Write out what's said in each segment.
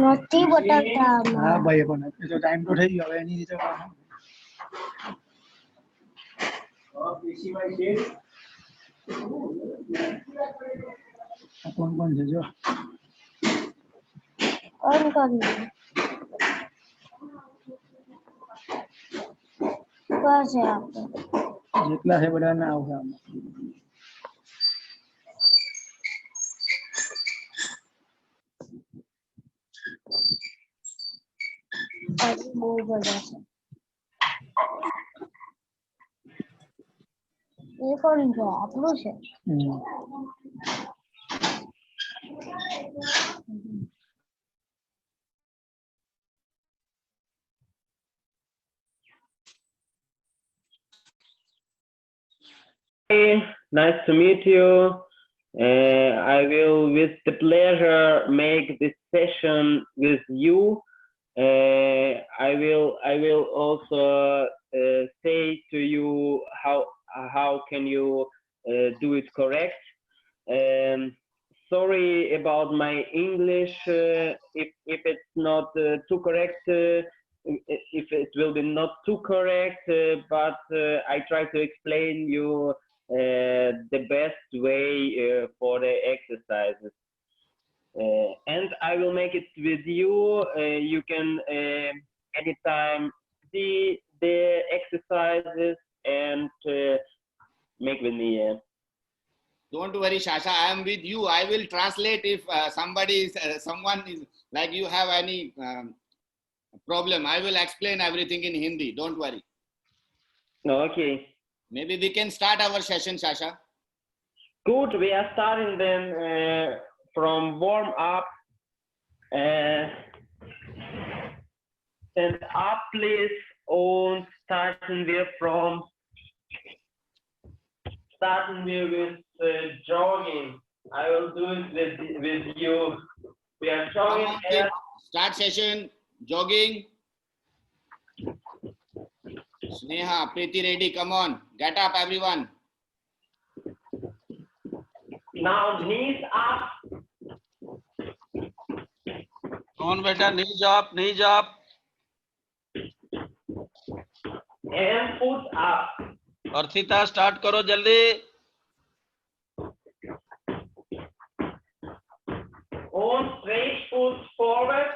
નથી બટાકા હા ભાઈ પણ એ તો ટાઈમ તો થઈ ગયો હવે એની રીતે કોણ કોણ છે જો કોણ કોણ છે આપણે જેટલા છે બધા ના આવશે બહુ બધા છે એ કોણ છે આપણું છે Nice to meet you. I will with the pleasure make this session with you. I will also say to you how can you do it correct. Sorry about my English if it's not too correct. If it will be not too correct, but I try to explain you the best way for the exercises. And I will make it with you. You can anytime see the exercises and make with me. Don't worry, Shasha. I am with you. I will translate if someone is like you have any problem. I will explain everything in Hindi. Don't worry. Okay. Maybe we can start our session, Shasha. Good. We are starting then from warm up. Stand up, please. Und starten wir with jogging. I will do it with you. We are jogging. Start session. Jogging. Sneha, Preeti ready. Come on. Get up, everyone. Now knees up. Come on, beta. Knees up. Knees up. And foot up. Arthita start करो जल्दी. Und straight foot forward.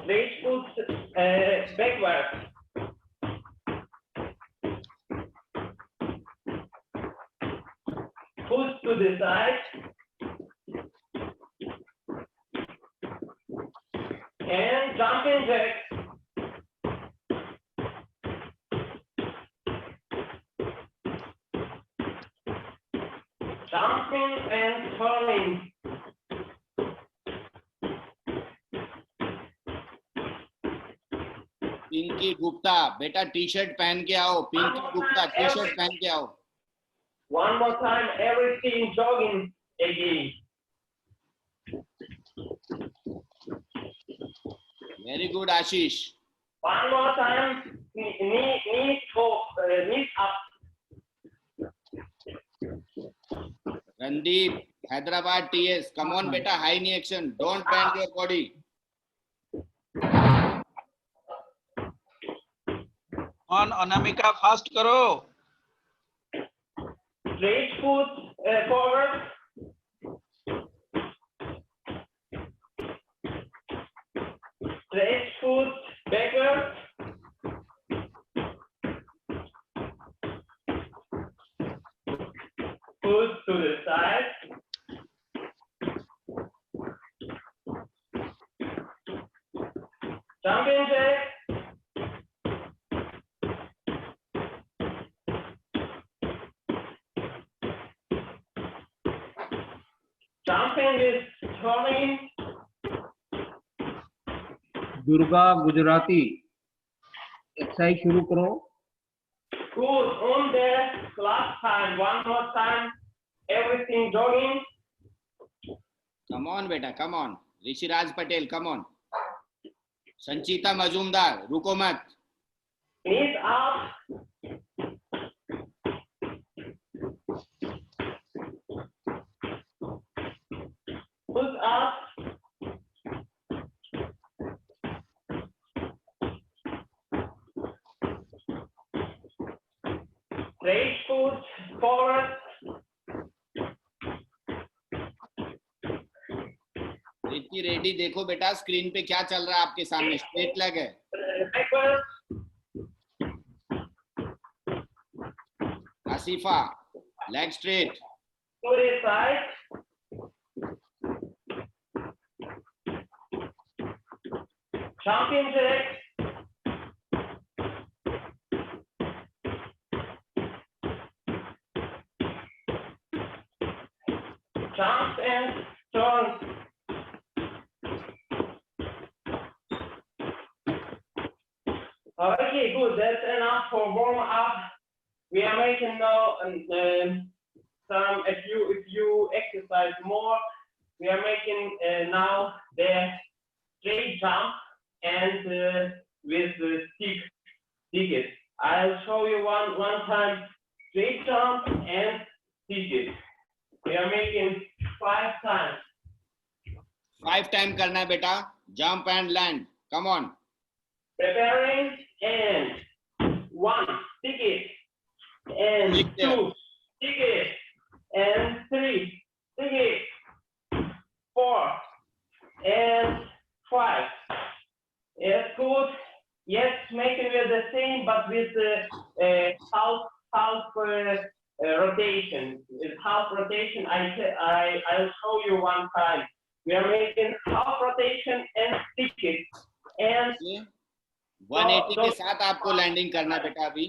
Straight foot backward. Foot to the side. And jumping jack. Jumping and turning. Pinky Gupta, बेटा T-shirt पहन के आओ. Pinky Gupta, T-shirt पहन के आओ. One more time, everything jogging again. Very good, Ashish. One more time, knees up. Randeep, Hyderabad TS. Come on, beta, high knee action. Don't bend your body. On Anamika fast करो. Straight foot forward. Straight foot backward. Foot to the side. Jumping jack. Jumping is turning. Durga Gujarati exercise शुरू करो. Good. On the last time. One more time. Everything jogging. Come on, beta, come on. Rishi Raj Patel, come on. Sanchita Majumdar, रुको मत. Knees up. Push up. Straight foot forward. Riddhi Reddy देखो बेटा screen पे क्या चल रहा है आपके सामने, स्ट्रेट लेग है। Backward. Asifa leg straight. To the side. Jumping jack. Jump and turn. Okay, good. That's enough for warm up. We are making now some. If you exercise more, we are making now the straight jump and with the stick it. I'll show you one time straight jump and stick it. We are making 5 times. 5 time करना है बेटा, jump and land, come on. Preparing and 1, stick it, and Stick there. 2, stick it, and 3, stick it, 4, and 5. Yes, good. Yes, making it the same, but with half rotation. With half rotation, I'll show you one time. We are making half rotation and stick it, and 180 के साथ आपको landing करना है बेटा अभी।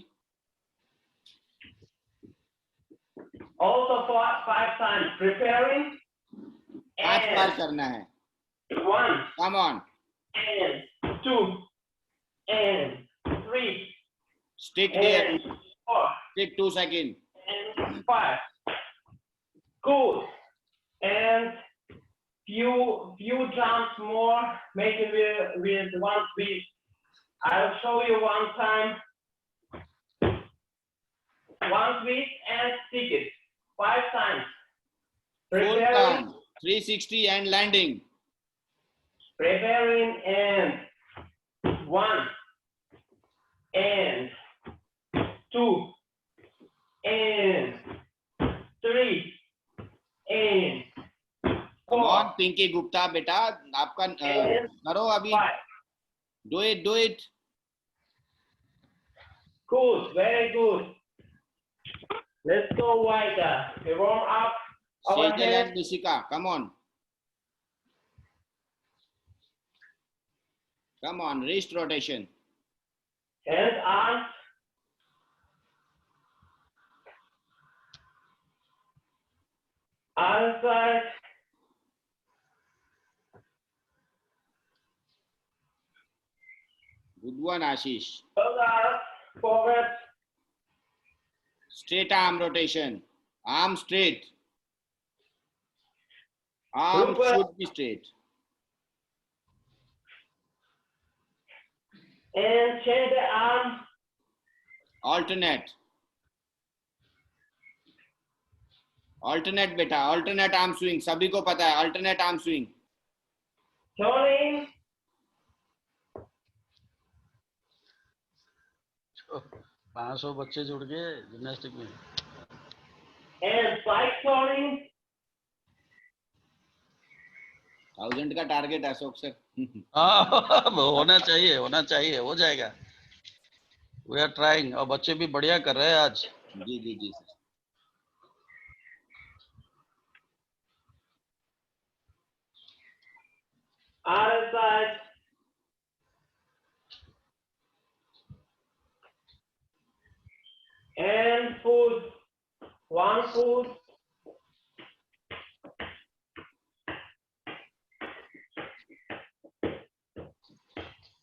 also 5 times. Preparing 5 bar and करना है, 1, come on. and 2, and 3, stick here, and 4, stick 2 second. and 5. Good. And few jumps more, making with 1 speed. I'll show you one time. 1 speed and stick it 5 times. Full Preparing, turn 360 and landing. preparing and 1, and 2, and 3, and come 4, on Pinky Gupta बेटा, आपका करो अभी, 5. Do it. Good, very good. Let's go wider. We warm up our Sejal head. And Nishika, come on, wrist rotation. Hands, arms. Other side. Good one Ashish. Shoulders forward. Straight arm rotation, arm straight, arm Super. Should be straight. And change the arm. Alternate बेटा, alternate arm swing, सभी को पता है alternate arm swing. Turning. 500 बच्चे जुड़ गए gymnastic में। And side turning. 1000 का टारगेट है अशोक सर। हाँ होना चाहिए, हो जाएगा। वी आर ट्राइंग, और बच्चे भी बढ़िया कर रहे हैं आज। जी sir. Other side. And foot. 1 foot.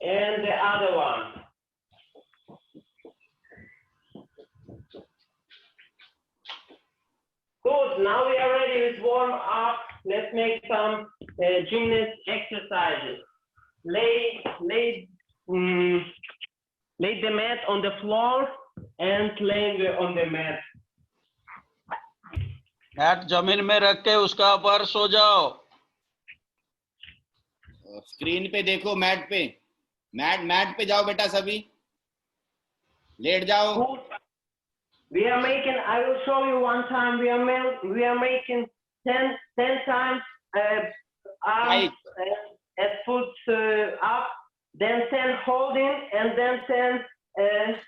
And the other one. Good. Now we are ready with warm up. Let's make some gymnast exercises. Lay lay the mat on the floor and laying on the mat. Mat जमीन में रख के उसका ऊपर सो जाओ. Screen पे देखो, mat पे, मैट पे जाओ बेटा, सभी लेट जाओ. We are making, I will show you one time, we are making 10 times arms and foot up, then 10 holding, and then 10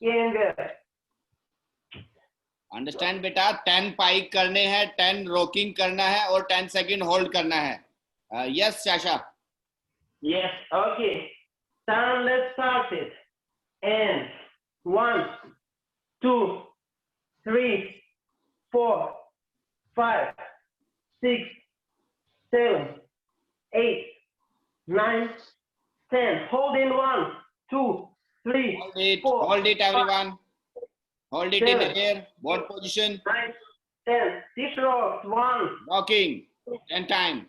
younger. Understand बेटा, 10 पाइक करने हैं, 10 रोकिंग करना है और 10 सेकंड होल्ड करना है. Yes Sasha. Yes, okay. Then let's start it. And 1, 2, 3, 4, 5, 6, 7, 8, 9, 10. Hold in 1, 2, 3, Hold it 4, everyone. Hold it in the 7, air. What position? 9, 10. Six rocks. 1, Rocking. 10 times.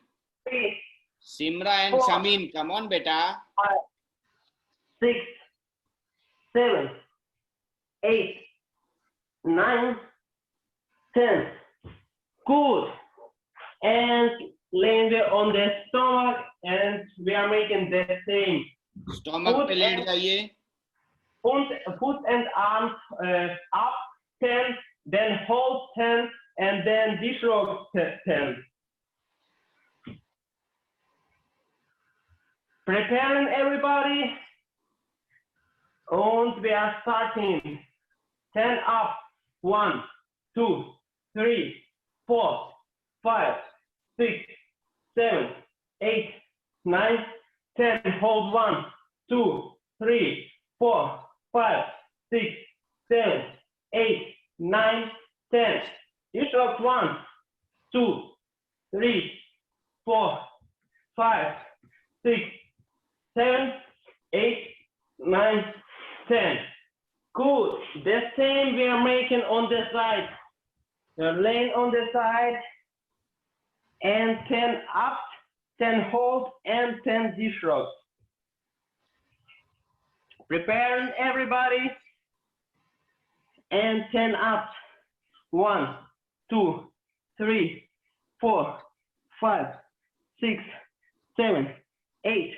3, Simra and 4, Shamin, come on beta. 5, 6, 7, 8, 9, 10. Good. And laying there on the stomach, and we are making the same. Stomach पे late जाइए. Foot and arms up 10, then hold 10, and then dish rock 10. Preparing everybody, and we are starting. 10 up, 1, 2, 3, 4, 5, 6, 7, 8, 9, 10. Hold 1, 2, 3, 4, 5, 6, 7, 8, 9, 10. You shot 1, 2, 3, 4, 5, 6, 7, 8, 9, 10. Good. The same we are making on the side. You're laying on the side and 10 up, 10 hold, and 10 dish rocks. Preparing everybody, and 10 up. 1, 2, 3, 4, 5, 6, 7, 8,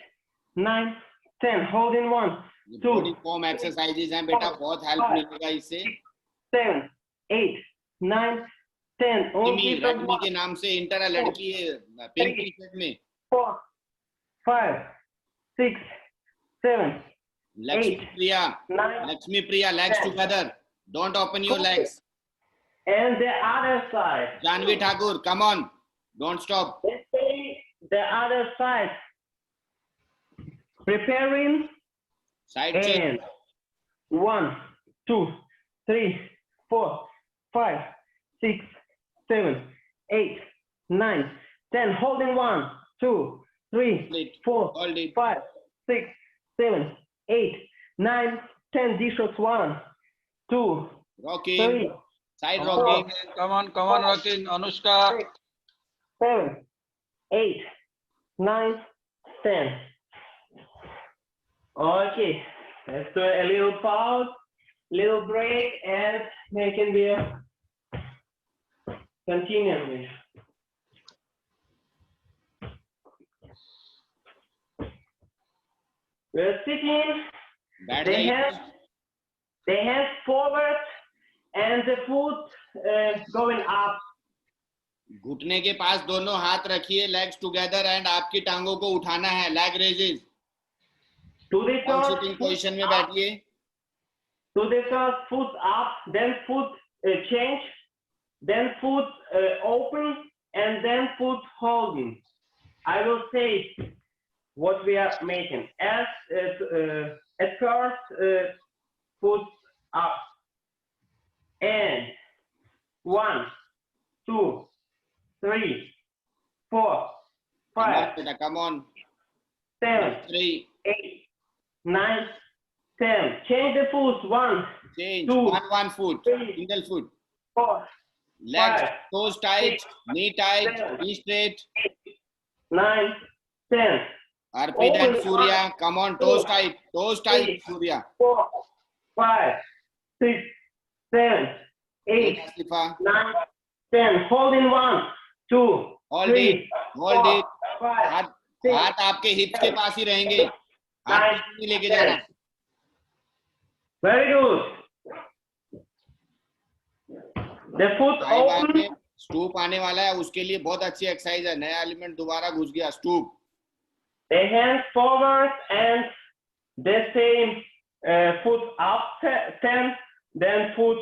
9, 10. Holding 1, 2, body form exercises हैं बेटा, बहुत help मिलेगा इससे. 7, 8, 9, 10. रजनी के नाम से inter लड़की है, पिंक टी शर्ट में. 4, 5, 6, 7, Lakshmi Priya, legs together. Don't open your legs. And the other side. Janvi Thakur, come on. Don't stop. Let's say the other side. Preparing. Side And change. 1, 2, 3, 4, 5, 6, 7, 8, 9, 10. Holding 1, 2, 3, 4, Hold it. 5, 6, 7, 8, 9, 10. Dish shots 1, 2, Rocking. 3, Side rocking. Come on, rocking. Anushka. 6, 7, 8, 9, 10. Okay, let's do a little pause, little break, and we can be continuing. We're sitting, बैठ the जाइए. hands forward, and the foot going up. घुटने के पास दोनों हाथ रखिए, legs together, and आपकी टांगों को उठाना है. Leg raises. To the Sitting position में बैठिए. To the first, foot up, then foot change, then foot open, and then foot holding. I will say what we are making. At first, foot up, and 1, 2, 3, 4, 5, Come on. 7, 3. 8, 9, 10. Change the foot. 1, Change. 2, One foot. 3, Single foot. 4, Legs, 5, toes tight, 6, knee tight, 7, knee straight. 9, 10. Arpit and Open Surya, one, come on, two, toes tight, three. Surya. 4, 5, 6, 7, 8, Eight, Asifa. 9, 10. Hold in 1, 2, Hold 3, it, hold 4, it. 5, हाथ 6, हाथ आपके हिप्स के पास ही रहेंगे, हाथ 9, नहीं लेके जाना। 10. Very good. The foot Sai bar open में स्टूप आने वाला है, उसके लिए बहुत अच्छी एक्सरसाइज है। नया एलिमेंट दोबारा घुस गया, stoop. the hands forward and the same foot up 10, then foot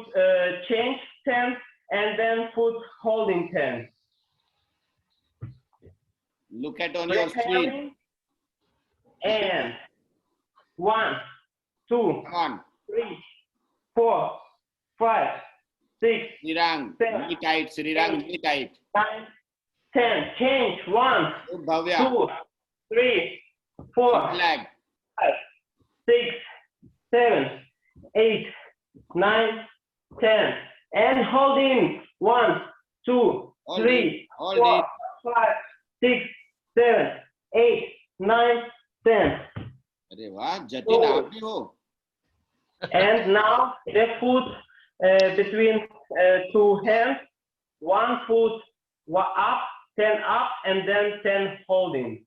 change 10, and then foot holding 10. Look at on your screen. Preparing and 1, 2, Come on, 3, 4, 5, 6, Srirang, knee tight, Srirang, knee tight. 9, 10. Change 1, Good, Bhavya. 2, 3, 4, Single leg. 5, 6, 7, 8, 9, 10. And hold in 1, 2, Hold 3, it, hold 4, it. 5, 6, 7, 8, 9, 10. अरे वाह, जतिन आप भी हो। And now the foot between two hands, 1 foot up, 10 up, and then 10 holding.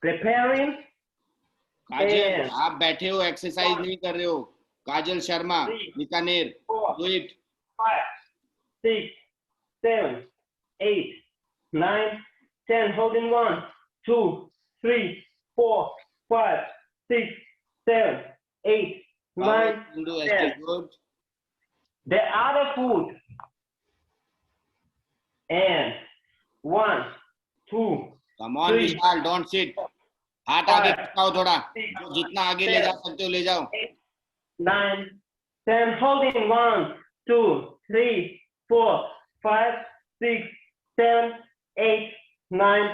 Preparing. Kajal, And आप बैठे हो, exercise नहीं कर रहे हो। काजल Sharma, Bikaner, 4, do it. 5, 6, 7, 8, 9, 10. Holding 1, 2, 3, 4, 5, 6, 7, 8, 9, Hindu 10. good. The other foot. And 1, 2, Come on, 3, Vishal, don't sit. हाथ आगे खिंचाओ थोड़ा, जो जितना आगे ले जा सकते हो ले जाओ। 9, 10. Holding 1, 2, 3, 4, 5, 6, 7, 8, 9,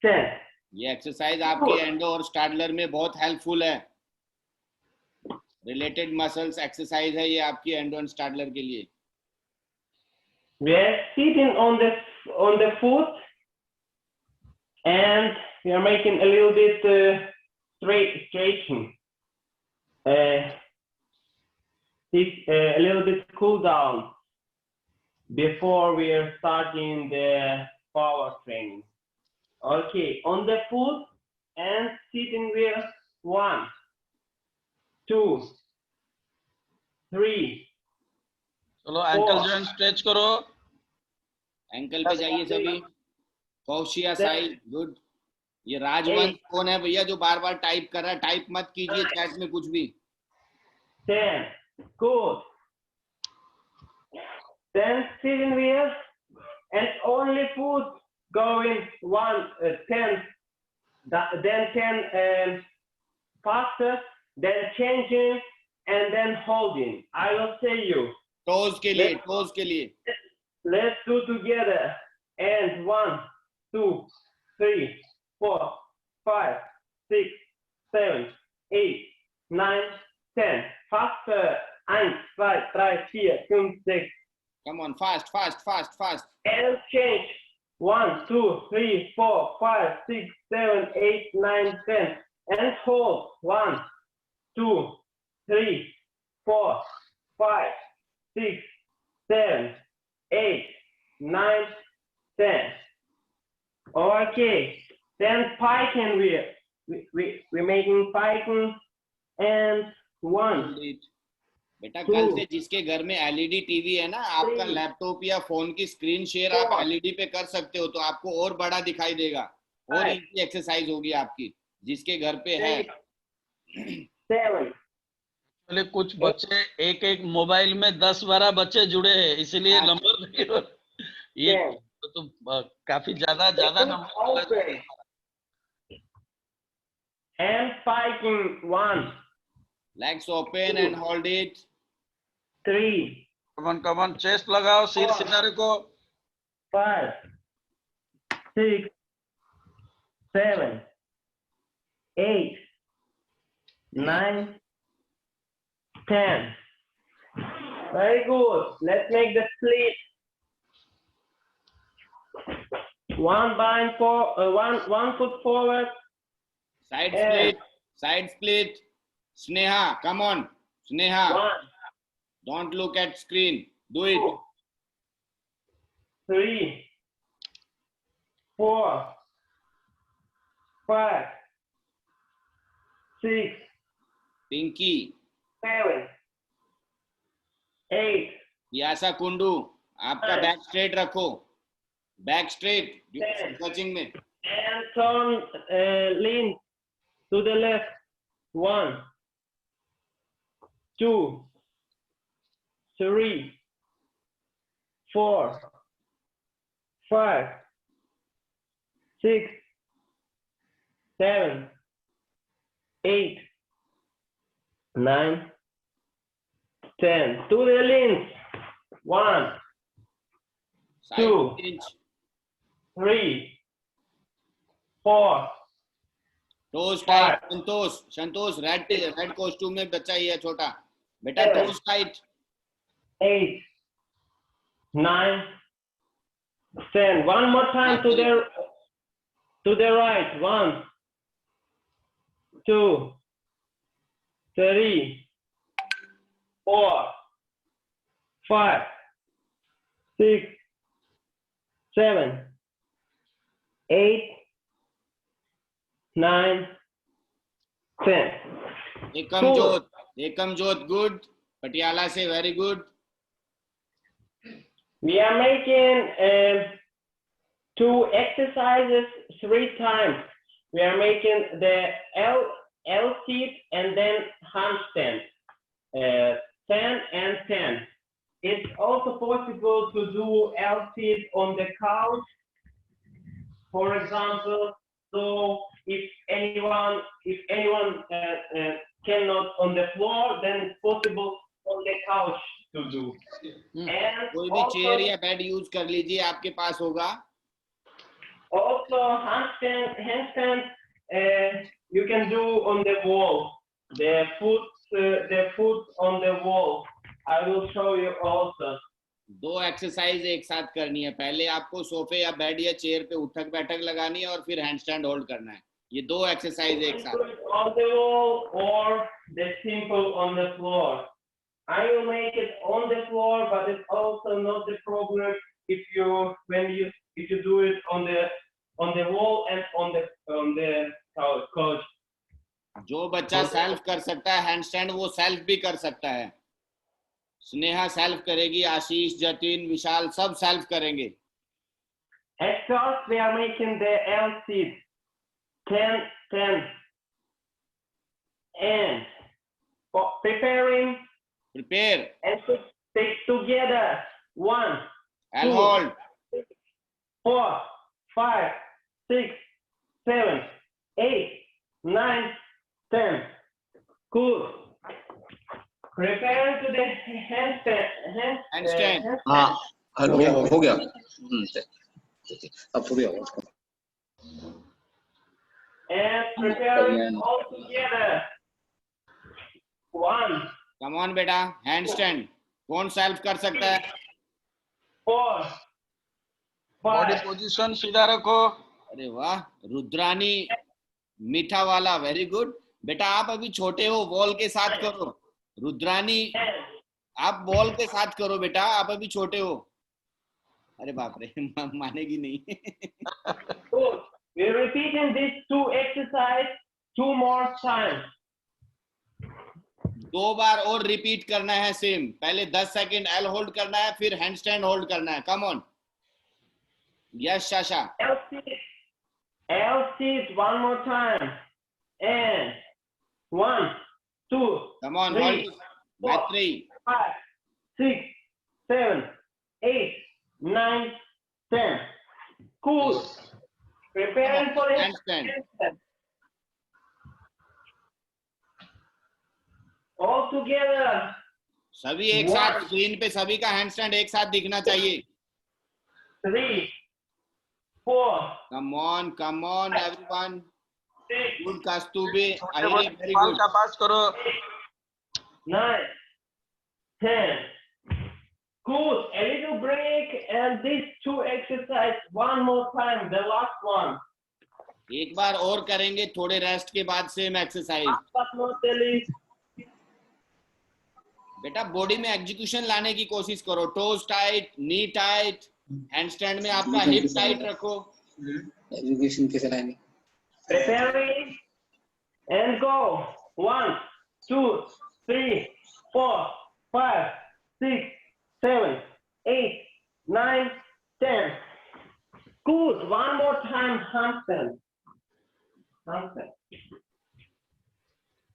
10. ये एक्सरसाइज आपके एंडो और स्टाडलर में बहुत हेल्पफुल है। रिलेटेड मसल्स एक्सरसाइज है ये आपकी एंडो एंड स्टाडलर के लिए। We are sitting on the foot, and we are making a little bit stretching. A little bit cool down before we are starting the power training. Okay, on the foot and sitting with 1, 2, 3. चलो ankle joint stretch करो। Ankle पे जाइए सभी। कौशिया Sai, good. ये राजवंश कौन है भैया जो बार बार टाइप कर रहा है? टाइप मत कीजिए चैट में कुछ भी। 10. Good. Then sitting with and only foot going 10, then 10 faster, then changing and then holding. I will say you. Toes के लिए, टोज के लिए। Let's do together. And 1, 2, 3, 4, 5, 6, 7, 8, 9, 10. Faster. 1, 2, 3, 4, 5, 6. Come on, fast, fast, fast, fast. And change. 1, 2, 3, 4, 5, 6, 7, 8, 9, 10. And hold. 1, 2, 3, 4, 5, 6, 7, 8, 9, 10. Okay. Then spiking we're making spiking and 1. बेटा कल से जिसके घर में एलईडी टीवी है ना, आपका लैपटॉप या फोन की स्क्रीन शेयर आप एलईडी पे कर सकते हो, तो आपको और बड़ा दिखाई देगा और इजी एक्सरसाइज होगी आपकी, जिसके घर पे है। 7. चलिए कुछ बच्चे एक मोबाइल में 10-12 बच्चे जुड़े हैं, इसीलिए नंबर नहीं हो। ये तो काफी ज्यादा number. And spiking 1. Legs open and hold it. 3. Come on chest लगाओ, सिर सीधा रखो। 5, 6, 7, 8, 9, 10. Very good. Let's make the split. one foot forward. Side Yeah. split. Side split. Sneha, come on. Sneha, 1, don't look at screen. Do it. 2, 3, 4, 5, 6, Pinky. 7, 8, यासा Kundu, आपका Right. Back straight रखो. Back straight. Ten. Stretching में. and turn, lean to the left. 1, 2, 3, 4, 5, 6, 7, 8, 9, 10. To the leans. 1, Side Two. pinch. 3, 4, toes tight. Five. Santosh, Santosh red costume में बच्चा ही है छोटा. बेटा Seven. Toes tight. 8, 9, 10. One more time to the right. 1, 2, 3, 4, 5, 6, 7, 8, 9, 10. एकम जोत good. Patiala से very good. We are making 2 exercises 3 times. We are making the L sit and then handstand. 10 and 10. It's also possible to do L sit on the couch, for example. So if anyone cannot on the floor, then it's possible on the couch to do. And कोई भी chair या bed use कर लीजिए, आपके पास होगा. also handstand you can do on the wall. The foot on the wall. I will show you also. 2 exercise एक साथ करनी है. पहले आपको सोफे या बेड या चेयर पे उठक बैठक लगानी है और फिर हैंडस्टैंड होल्ड करना है. ये 2 एक्सरसाइज एक साथ. Do it on the wall or the simple on the floor. I will make it on the floor, but it's also not the problem if you do it on the wall and on the couch. जो बच्चा self कर सकता है handstand, वो self भी कर सकता है. स्नेहा सेल्फ करेगी, आशीष, जतिन, विशाल सब सेल्फ करेंगे. At first, we are making the L sit. 10, 10. And preparing prepare. and take together. 1, L hold. 4, 5, 6, 7, 8, 9, 10. Good. Prepare to the handstand. Handstand. हाँ हो गया अब थोड़ी आवाज कम. And prepare all together. 1, come on बेटा. हैंडस्टैंड कौन सेल्फ कर सकता है? 4, बॉडी 5, पोजीशन सीधा रखो. अरे वाह, रुद्रानी मीठा वाला, वेरी गुड. बेटा आप अभी छोटे हो, बॉल के साथ करो. रुद्रानी 10. आप बॉल के साथ करो बेटा, आप अभी छोटे हो. अरे बाप रे, मानेगी नहीं. Good. We're repeating these 2 exercises 2 more times. 2 बार और रिपीट करना है सेम. पहले 10 सेकंड एल होल्ड करना है, फिर हैंडस्टैंड होल्ड करना है. Come on. Yes Sasha. L sit 1 more time. And 1, 2, come on. 3, 4, मैत्री. 5, 6, 7, 8, 9, 10. Cool. Preparing for the Handstand. All together. सभी एक साथ. स्क्रीन पे सभी का हैंडस्टैंड एक साथ दिखना चाहिए. 3, 4, कम ऑन एवरीवन. 6, गुड कस्तूबे. छोटे अरे बच्चे वेरी बॉल गुड. का पास करो. 9, 10. Good. A little break and these two exercises one more time. The last one. एक बार और करेंगे थोड़े रेस्ट के बाद same exercise. Last but not the least. बेटा बॉडी में एग्जीक्यूशन लाने की कोशिश करो. Toes tight, knee tight, handstand में आपका हिप टाइट रखो. एजुकेशन कैसे लाएंगे? Preparing and go. 1, 2, 3, 4, 5, 6, 7, 8, 9, 10. Good. One more time, handstand. Handstand.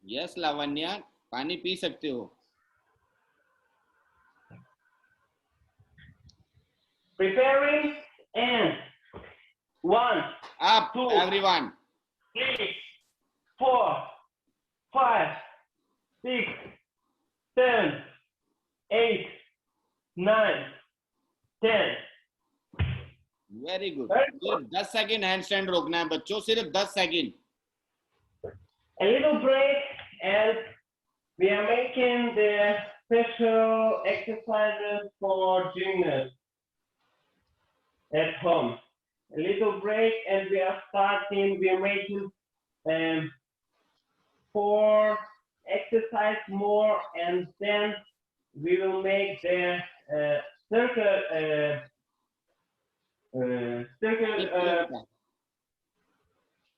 Yes Lavanya, पानी पी सकते हो. Preparing and 1, Up, 2, everyone. 3, 4, 5, 6, 7, 8, 9, 10. Very good. Very good. सिर्फ 10 सेकंड हैंडस्टैंड रोकना है बच्चों, सिर्फ 10 second. A little break and we are making the special exercises for gymnasts at home. A little break and we are starting, we are making 4 exercises more and then we will make the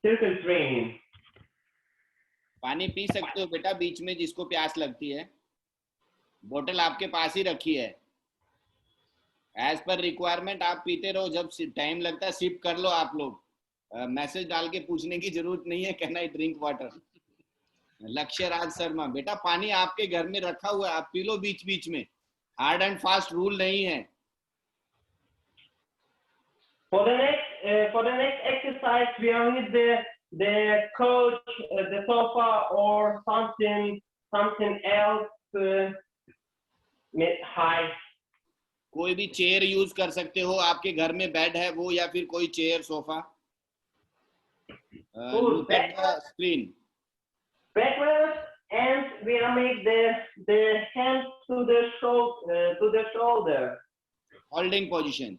circle training. पानी P सकते हो बेटा बीच में, जिसको प्यास लगती है. बोतल आपके पास ही रखी है. एज पर रिक्वायरमेंट आप पीते रहो. जब टाइम लगता है सिप कर लो आप लोग. मैसेज डाल के पूछने की जरूरत नहीं है, कैन आई ड्रिंक वाटर. लक्ष्य राज शर्मा, बेटा पानी आपके घर में रखा हुआ है, आप पी लो बीच बीच में. हार्ड एंड फास्ट रूल नहीं है. For the next exercise, we are with the couch, the sofa, or something else high. कोई भी चेयर यूज कर सकते हो. आपके घर में बेड है वो, या फिर कोई chair, sofa. Look at the screen. Backward, and we are make the hands to the shoulder. Holding position.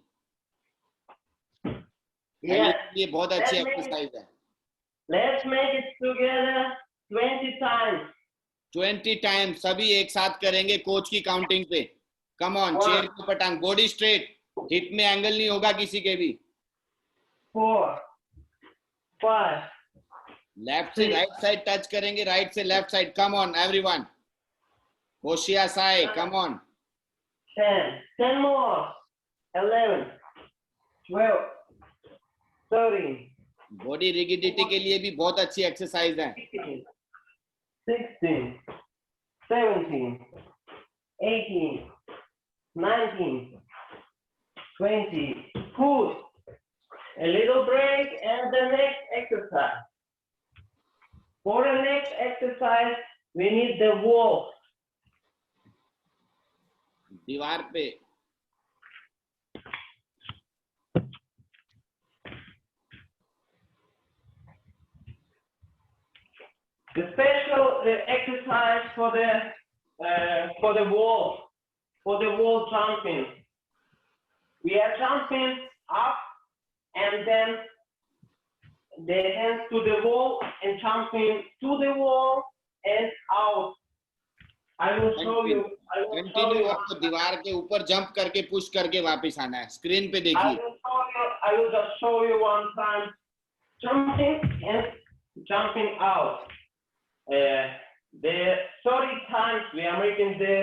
Yes. ये बहुत अच्छी Let's make एक्सरसाइज है. Let's make it together 20 times. 20 times सभी एक साथ करेंगे कोच की काउंटिंग पे. Come on. One. चेयर के ऊपर टांग, बॉडी स्ट्रेट. हिप में एंगल नहीं होगा किसी के भी. 4, 5. लेफ्ट से राइट साइड टच करेंगे, राइट से left side. Come on everyone. होशिया साई, come on. 10 more. 11, 12, 13. Body rigidity के लिए भी बहुत अच्छी एक्सरसाइज है. 15, 16, 17, 18, 19, 20. Good. A little break and the next exercise. For the next exercise, we need the wall. दीवार पे. The special exercise for the wall jumping. We are jumping up and then the hands to the wall and jumping to the wall and out. I will show you. Continue आपको दीवार के ऊपर jump करके push करके वापस आना है. Screen पे देखिए. I will just show you one time jumping and jumping out. The 30 times we are making the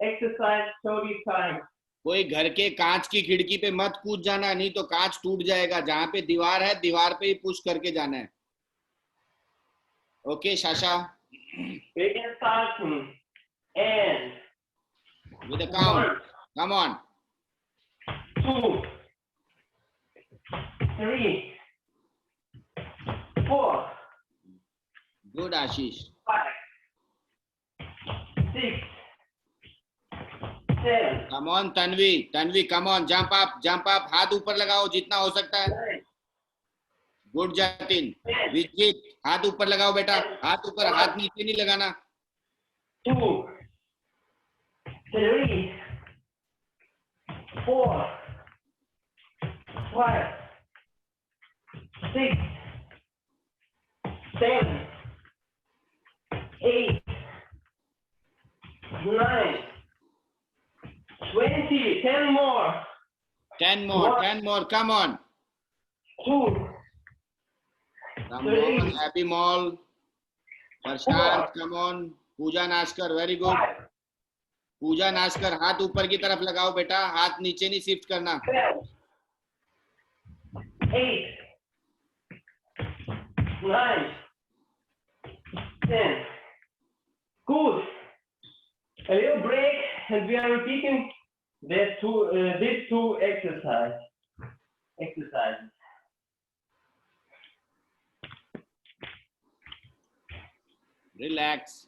exercise 30 times. कोई घर के कांच की खिड़की पे मत कूद जाना, नहीं तो कांच टूट जाएगा. जहां पे दीवार है दीवार पे ही पुश करके जाना है. Okay Sasha. We can start and With a count. Come on. 2, 3, 4, Good Ashish. 5, 6, 7, Come on Tanvi. Tanvi come on. Jump up. Jump up. हाथ ऊपर लगाओ जितना हो सकता है. 9, गुड जतिन. विजित हाथ ऊपर लगाओ बेटा. हाथ ऊपर, हाथ नीचे नहीं लगाना. 2, 3, 4, 5, 6, 7, 8, 9, 20, 10 more, 10 more, 10 more. Come on. 2, Come on. Happy Mall. Prashant, come on. Pooja Naskar, very good. 5, पूजा नाचकर हाथ ऊपर की तरफ लगाओ बेटा, हाथ नीचे नहीं शिफ्ट करना। 8, 9, 10. Good. A little break, and we are repeating these two exercises. Relax.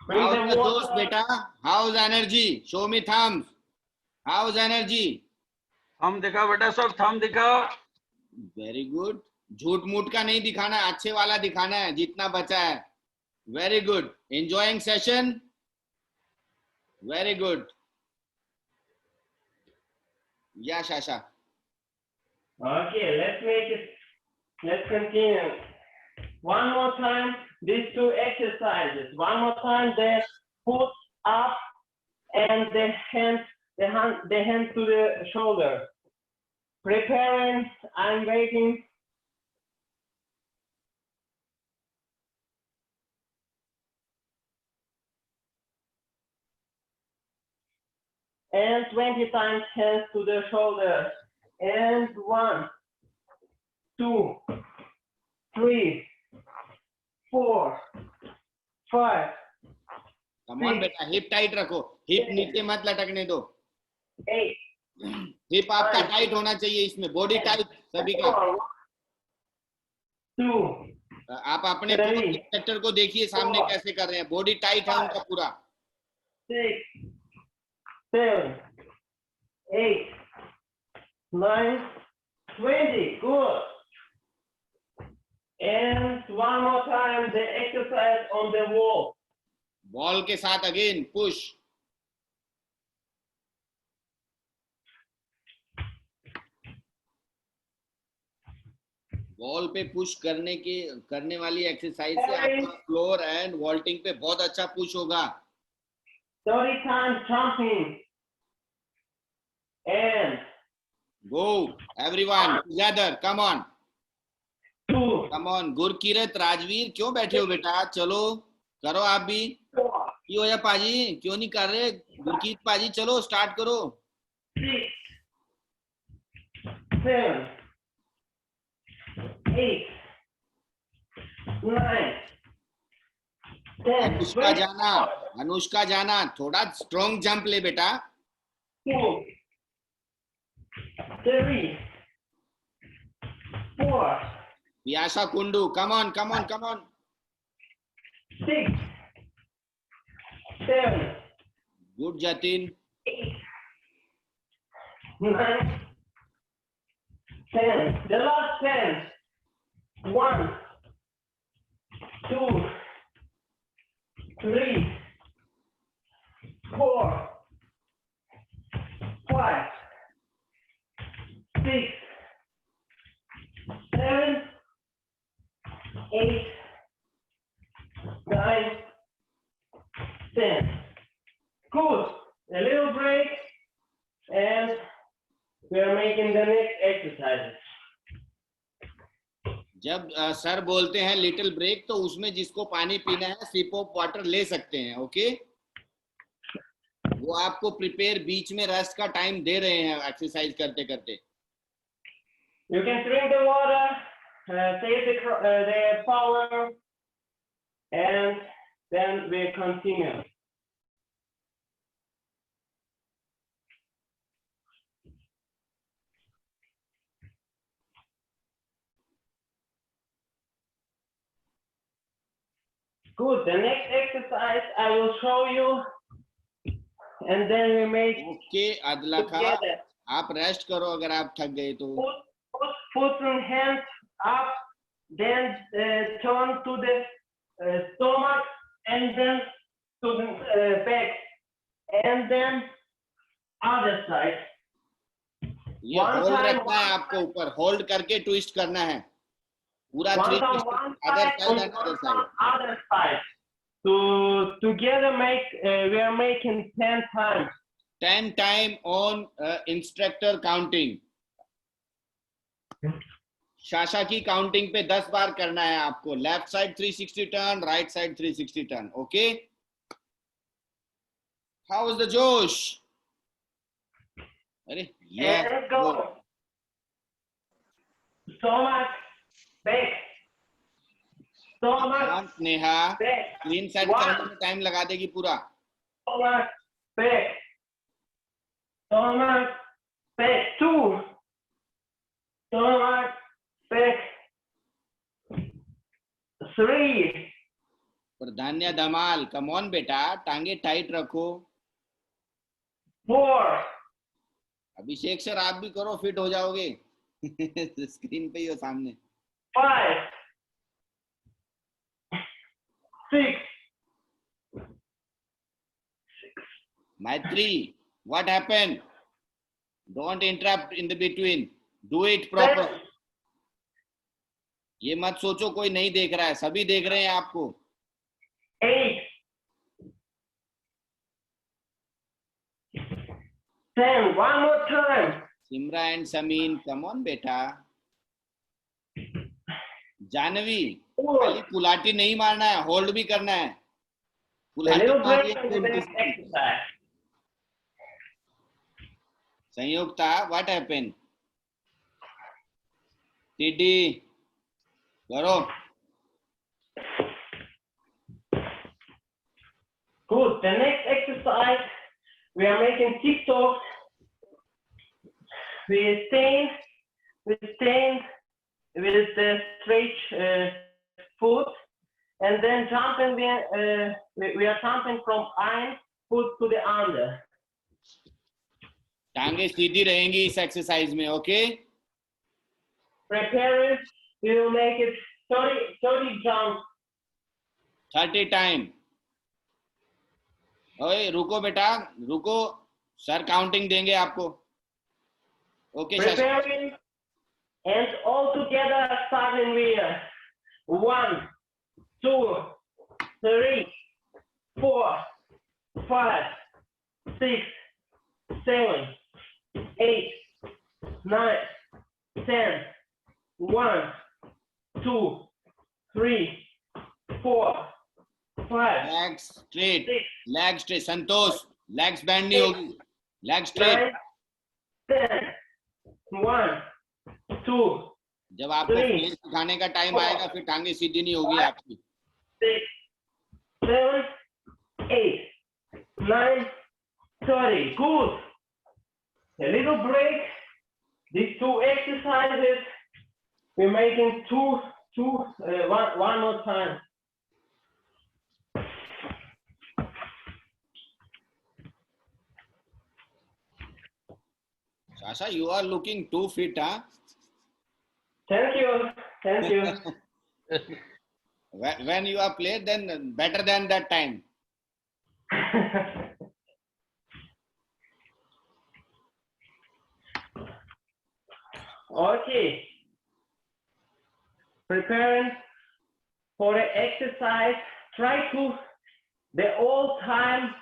Bring How's the the dose, water. beta? How's energy? Show me thumbs. How's energy? थम दिखाओ बेटा, सब थम दिखाओ। Very good. झूठ मूठ का नहीं दिखाना है, अच्छे वाला दिखाना है जितना बचा है। Very good. Enjoying session? Very good. Yeah, Shasha. Okay, let's continue. One more time, these two exercises. One more time, the foot up and the hand to the shoulder. Preparing, I'm waiting. And 20 times hands to the shoulder. And 1, 2, 3, 4, 5, Come on बेटा, hip tight रखो, hip नीचे मत लटकने दो। 8, hip आपका tight होना चाहिए इसमें, बॉडी टाइट सभी का। 2, आप अपने सेक्टर को देखिए सामने कैसे कर रहे हैं, बॉडी टाइट है उनका पूरा। 6, 7, 8, 9, 20. Good. And one more time, the exercise on the wall. Ball के साथ अगेन पुश। बॉल पे पुश करने वाली एक्सरसाइज से आपका फ्लोर एंड वॉल्टिंग पे बहुत अच्छा पुश होगा। 30 times jumping. And Go, everyone together. Come on. 2, Come on. Gurkirat, Rajveer, क्यों बैठे हो बेटा? चलो करो आप भी। 4, क्यों या पाजी, क्यों नहीं कर रहे? गुरकीरत पाजी, चलो स्टार्ट करो। 6, 7, 8, 9, 10. अनुष्का जाना, थोड़ा स्ट्रॉन्ग जंप ले बेटा। 2, 3, 4, Piyasa Kundu, come on, come on, come on. 6, 7, Good Jatin. 8, 9, 10. The last 10. 1, 2, 3, 4, 5, 6, 7, 8, 9, 10. Good. A little break, and we are making the next exercises. जब सर बोलते हैं लिटिल ब्रेक, तो उसमें जिसको पानी पीना है सिप ऑफ वाटर ले सकते हैं। ओके, वो आपको प्रिपेयर बीच में रेस्ट का टाइम दे रहे हैं एक्सरसाइज करते करते। You can drink the water, save the power, and then we continue. Good. The next exercise I will show you, and then we make okay अदला खा, together. आप रेस्ट करो अगर आप थक गए तो। Put your hands up, then turn to the stomach, and then to the back. and then other side. ये One होल्ड time, रखना है आपको, ऊपर होल्ड करके ट्विस्ट करना है पूरा One 360 on one other side side and and other one side. on other side. To together we are making 10 times. 10 time on instructor counting. Sasha की काउंटिंग पे 10 बार करना है आपको. Left side 360 turn, right side 360 turn. Okay, how is the जोश? अरे And go. Stomach, back. Stomach, Neha back. Screen set One. करने में time लगा देगी पूरा. Stomach, back. Stomach, back. 2. Stomach, back. 3. Pradhanya धमाल, कम ऑन बेटा, टांगे टाइट रखो. 4. अभिषेक सर आप भी करो, फिट हो जाओगे. स्क्रीन पे ही हो सामने. 5. 6. Maitri, what happened? Don't interrupt in the between. Do it proper. 7. ये मत सोचो कोई नहीं देख रहा है, सभी देख रहे हैं आपको. 8. 10. One more time. Simra and Sameen, come on बेटा. जानवी, 4. खाली पुलाटी नहीं मारना है, होल्ड भी करना है. A पुलाटी little मारिए break and the next तो exercise. Sanyukta, what happened? टीडी करो. Good. The next exercise, we are making TikTok. We stand with the straight foot, and then jumping. We are jumping from one foot to the other. टांगे सीधी रहेंगी इस exercise में. Okay, Preparing. We will make it 30 jumps. 30 time. ओए रुको बेटा, रुको, sir counting देंगे आपको. Okay Shashi. Preparing, and all together starting with 1, 2, 3, 4, 5, 6, 7, 8, 9, 10. 1, 2, 3, 4, 5, leg straight, 6, leg straight. Santosh, legs band नहीं होगी, लेग स्ट्रेट. 9, 10. 1, 2, जब आपको three, प्लेस सिखाने का टाइम four, आएगा फिर टांगे सीधी नहीं होगी आपकी. 6, 7, 8, 9, 30. Good. A little break. These 2 exercises, we're making one more time. Sasha, you are looking too fit, huh? Thank you. When you are played, then better than that time. Okay. Preparing for the exercise. Try to the whole time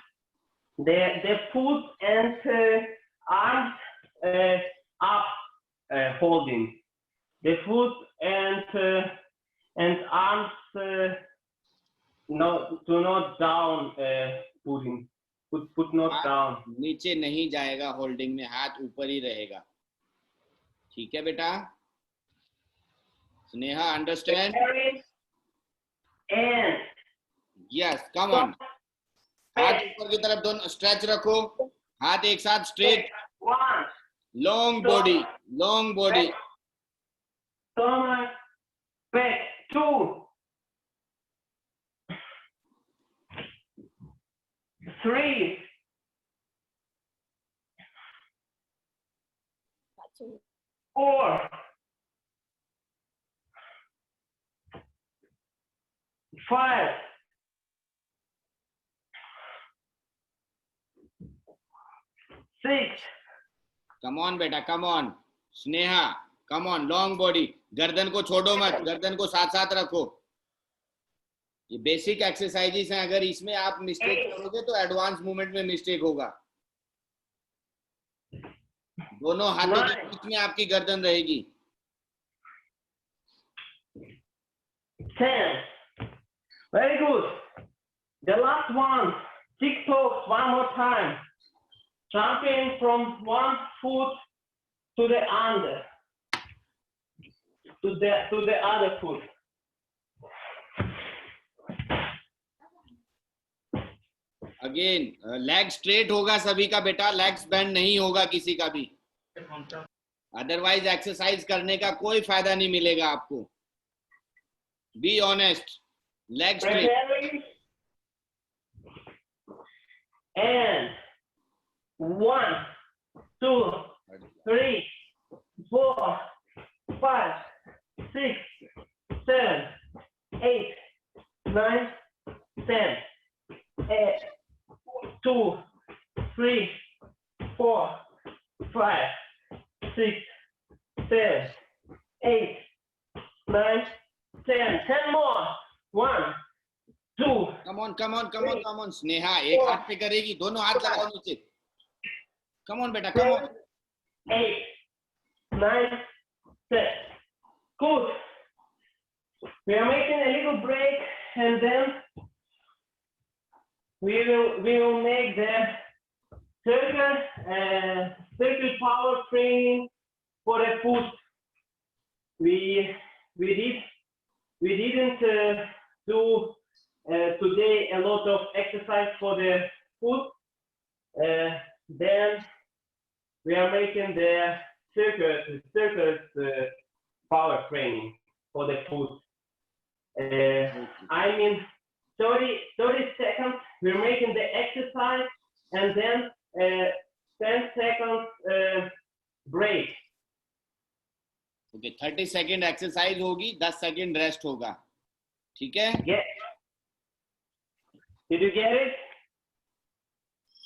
the foot and arms up, holding the foot and arms not down, put not down. नीचे नहीं जाएगा, holding में हाथ ऊपर ही रहेगा. ठीक है बेटा. Sneha, understand? And yes, come on. हाथ ऊपर की तरफ दोनों स्ट्रेच रखो, हाथ एक साथ straight. 1, long body, long body. stomach, back, 2, 3, 4, 5, 6, Come on बेटा, come on. Sneha, come on, long body. गर्दन को छोड़ो मत, गर्दन को साथ साथ रखो. ये बेसिक एक्सरसाइजेस हैं. अगर इसमें आप मिस्टेक करोगे तो एडवांस मूवमेंट में मिस्टेक होगा. दोनों हाथों के बीच में आपकी गर्दन रहेगी. 10. Very good. The last one. 6 toes, one more time. Jumping from one foot to the other. To the other foot. Again leg straight होगा सभी का बेटा, लेग्स बेंड नहीं होगा किसी का भी. अदरवाइज एक्सरसाइज करने का कोई फायदा नहीं मिलेगा आपको. Be honest. Leg straight. Preparing. And 1, 2, 3, 4, 5, 6, 7, 8, 9, 10. 2, 3, 4, 5, 6, 7, 8, 9, 10. 10 more. 1, 2. Come on come on come on come on. Sneha एक हाथ पे करेगी, दोनों हाथ लगाओ नीचे. कम ऑन बेटा, come on. 8, 9, 10. Good. We are making a little break, and then we will make the circle power training for the foot. We didn't do today a lot of exercise for the foot. Then we are making the circles power training for the foot. I mean 30 seconds we're making the exercise, and then 10 seconds break. Okay 30 second exercise होगी, 10 second rest होगा. ठीक है. Yeah. Did you get it?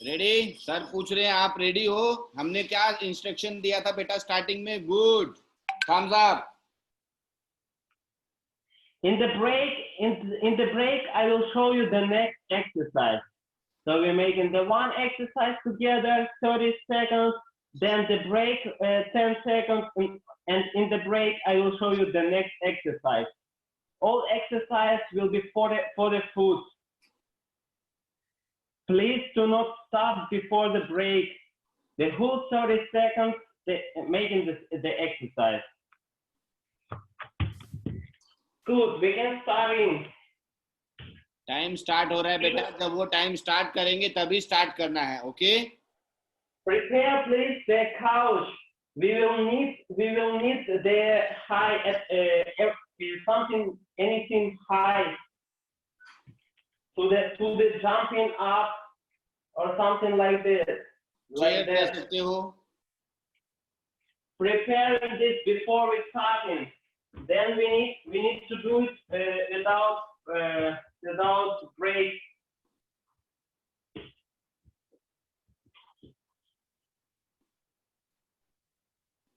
Ready. Sir पूछ रहे हैं आप ready हो. हमने क्या इंस्ट्रक्शन दिया था बेटा स्टार्टिंग में. Good. Thumbs up. In the break, I will show you the next exercise. So we're making the one exercise together, 30 seconds, then the break, 10 seconds, and in the break, I will show you the next exercise. All exercise will be for the foot. Please do not stop before the break. The whole 30 seconds making the exercise. Good, we can start in. Time start हो रहा है बेटा. जब वो time start करेंगे तभी start करना है. Okay. Prepare please the couch. We will need the high anything high to the jumping up or something like this. Chair ले सकते हो. Preparing this before we starting. Then we need to do it without break.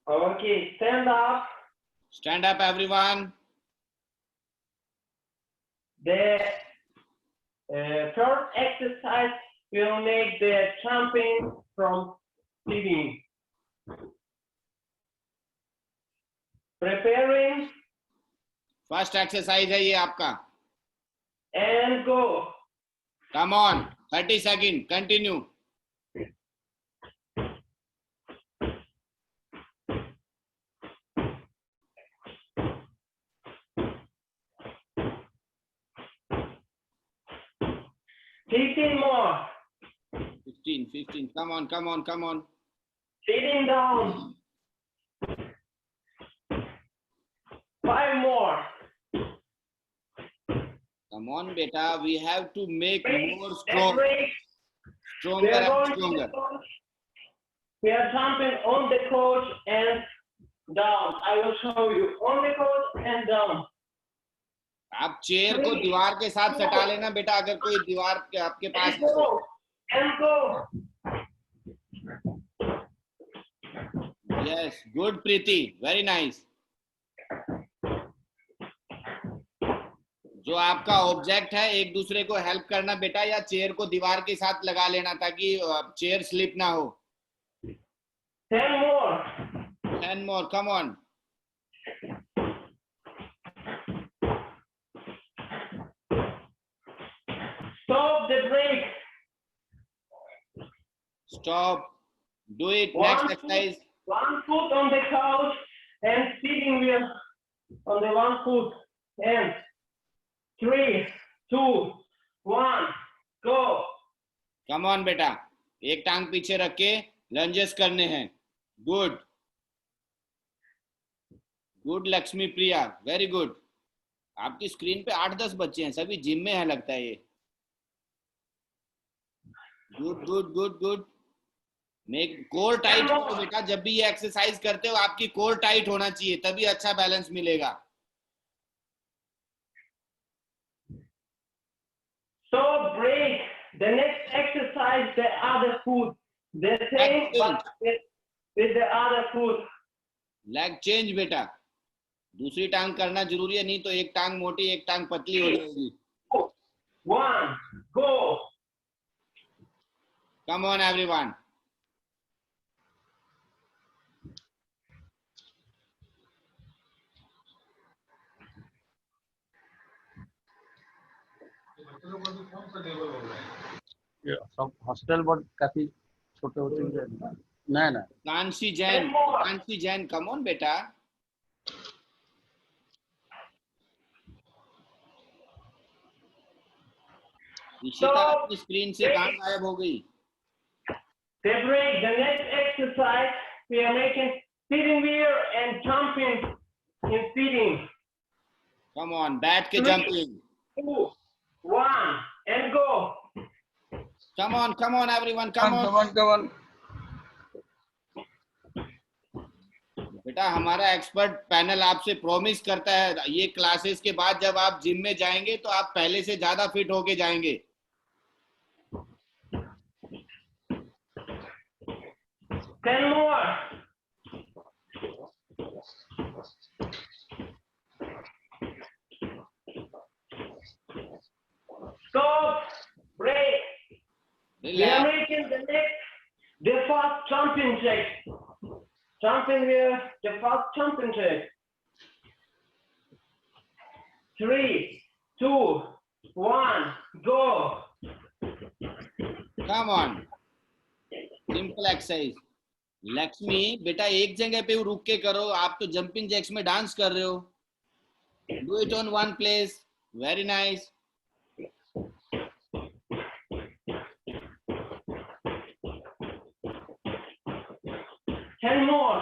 Okay, stand up. Stand up everyone. The first exercise will make the jumping from sitting. Preparing. First exercise है ये आपका. And go. Come on. 30 second. Continue. More. 15. Come on. Sitting down. 5 more. Come on beta, we have to make Break. more Let's break. stronger We are and going to stronger. the coach. We are jumping on the coach and down. I will show you on the coach and down. आप chair को दीवार के साथ सटा लेना बेटा, अगर कोई दीवार के आपके पास And go. Yes, good Preeti, very nice. जो आपका ऑब्जेक्ट है एक दूसरे को हेल्प करना बेटा, या चेयर को दीवार के साथ लगा लेना ताकि चेयर स्लिप ना हो. 10 more. 10 more, come on. Stop the break. Stop. Do it. One Next foot. exercise. One foot on the couch and sitting wheel on the one foot. And 3, 2, 1, go. Come on बेटा, एक टांग पीछे रख के lunges करने हैं. Good good Lakshmi प्रिया, very good. आपकी screen पे 8-10 बच्चे हैं, सभी जिम में है लगता है ये. Good good good good. Make core tight करो बेटा, जब भी ये एक्सरसाइज करते हो आपकी कोर टाइट होना चाहिए, तभी अच्छा बैलेंस मिलेगा. So break. The next exercise, the other foot. The same, but with the other foot. Leg change बेटा, दूसरी टांग करना जरूरी है, नहीं तो एक टांग मोटी एक टांग पतली हो जाएगी. 1, go. Come on everyone. ये सब हॉस्टल बहुत काफी छोटे होते हैं ना ना. कांशी जैन, कांशी जैन, कम ऑन बेटा. इशिता अपनी स्क्रीन से कहाँ गायब हो गई? The break. The next exercise, we are making sitting wheel and jumping in sitting. Come on, बैठ के 3, jumping. 2, 1, and go. Come on everyone, come on. बेटा हमारा एक्सपर्ट पैनल आपसे प्रॉमिस करता है, ये क्लासेस के बाद जब आप जिम में जाएंगे तो आप पहले से ज्यादा फिट होके जाएंगे. 10 more. Stop. Break. We are Relax. making the fast jumping jack. Jumping here, the fast jumping jack. 3, 2, 1, go. Come on, simple exercise. Lakshmi बेटा एक जगह पे रुक के करो, आप तो जंपिंग जैक्स में डांस कर रहे हो. Do it on one place. Very nice. Ten more.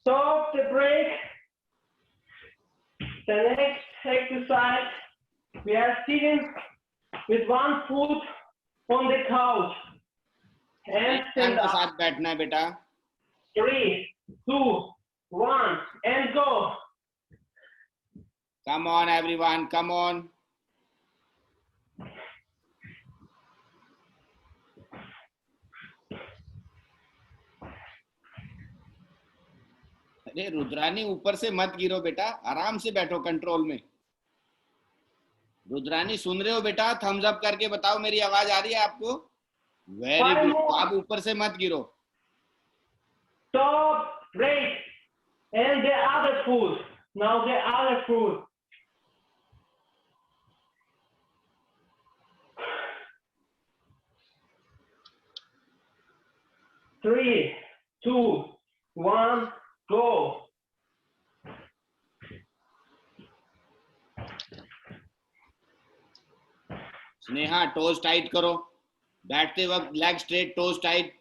Stop the break. The next exercise, we are sitting with one foot on the couch and stand के up. साथ बैठना है बेटा. 3, 2, 1, and go. Come on everyone, come on. अरे रुद्रानी ऊपर से मत गिरो बेटा, आराम से बैठो कंट्रोल में. रुद्रानी सुन रहे हो बेटा? थम्स अप करके बताओ मेरी आवाज आ रही है आपको? Very good. आप ऊपर से मत गिरो. Stop, break, and the other foot. Now the other foot. Three, 2, 1, go. Sneha toes tight करो, बैठते वक्त leg straight, toes tight.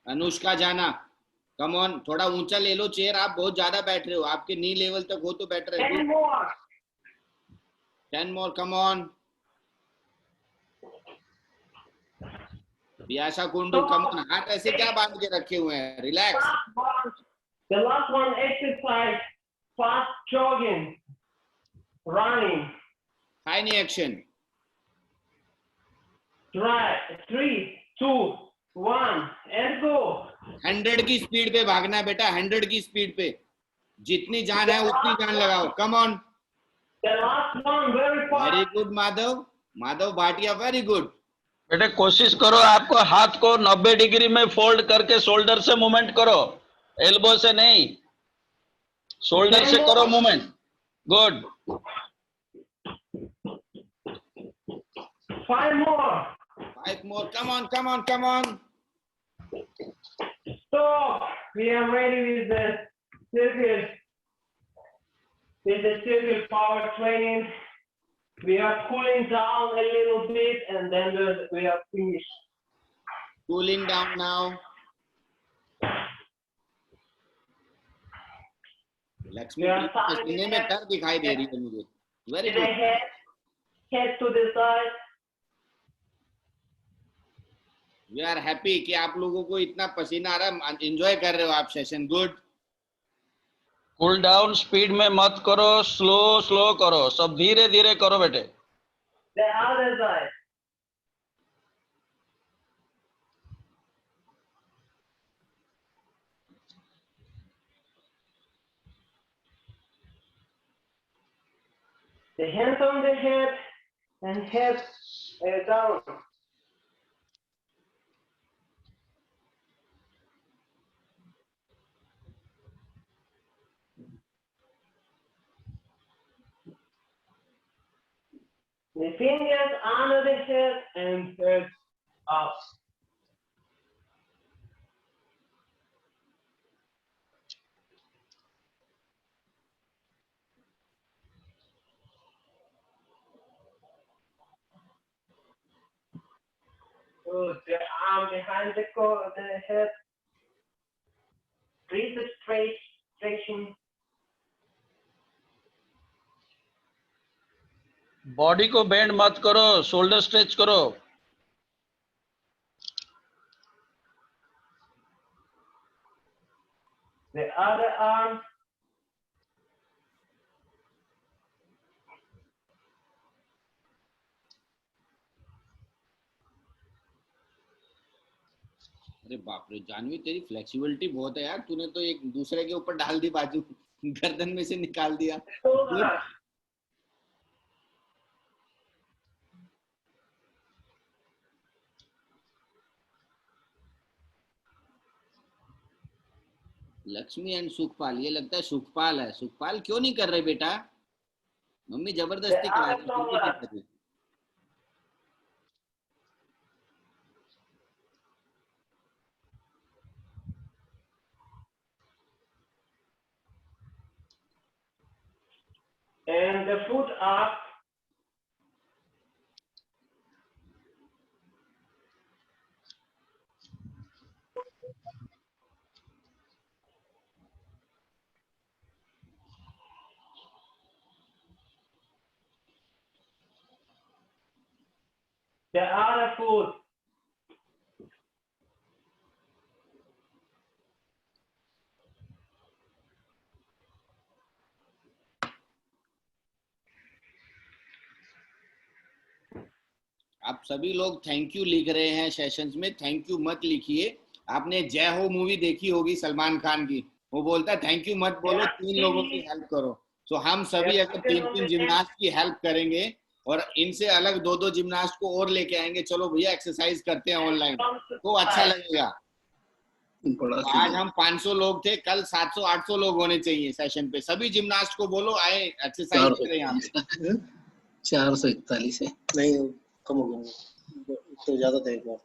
Anushka जाना, कम ऑन. थोड़ा ऊंचा ले लो चेयर, आप बहुत ज्यादा बैठ रहे हो, आपके नी लेवल तक हो तो बेटर है. 10 more. 10 more, come on. Piyasa Kundu, come on. हाथ ऐसे क्या बांध के रखे हुए हैं? Relax. The last one exercise, fast jogging. running. Tiny action. Try 3, 2, 1, and go. 100 की स्पीड पे भागना है बेटा, 100 की स्पीड पे, जितनी जान है उतनी जान लगाओ. Come on. The last one very fast. Very good Madhav. Madhav Bhatia, very good. बेटे कोशिश करो, आपको हाथ को 90 डिग्री में फोल्ड करके शोल्डर से मूवमेंट करो, एल्बो से नहीं, शोल्डर से करो movement. Good. 5 more. 5 more. Come on, come on, come on. Stop. We are ready with the circle. With the circle power training. We are cooling down a little bit and then we are finished. Cooling down now. Lakshmi पसीने में तर दिखाई दे रही है मुझे. Very With the good. head to the side. We are happy कि आप लोगों को इतना पसीना आ रहा है. एंजॉय कर रहे हो आप session. Good. Cool down speed में मत करो, स्लो स्लो करो, सब धीरे धीरे करो बेटे. The other side. The hands on the head and head down. The fingers under the head and head up. Good. The arm behind the head. Breathe straight, stretching. Body को bend मत करो, shoulder stretch करो. The other arm. अरे बाप रे जानवी, तेरी flexibility बहुत है यार. तूने तो एक दूसरे के ऊपर डाल दी बाजू, गर्दन में से निकाल दिया. Shoulder. लक्ष्मी एंड सुखपाल, ये लगता है सुखपाल है. सुखपाल क्यों नहीं कर रहे बेटा? मम्मी जबरदस्ती करा रही, तुम नहीं कर रही. And the foot up. The other foot. आप सभी लोग थैंक यू लिख रहे हैं सेशंस में. थैंक यू मत लिखिए. आपने जय हो मूवी देखी होगी सलमान खान की, वो बोलता है थैंक यू मत बोलो, 3 लोगों की हेल्प करो. सो हम सभी अगर 3 जिम्नास्ट की हेल्प करेंगे और इनसे अलग 2 जिम्नास्ट को और लेके आएंगे, चलो भैया एक्सरसाइज करते हैं ऑनलाइन, तो अच्छा लगेगा. तो आज हम 500 लोग थे, कल 700-800 लोग होने चाहिए सेशन पे. सभी जिम्नास्ट को बोलो आए एक्सरसाइज करें यहाँ पे. 441 है. नहीं कम हो गया तो ज्यादा था एक बार.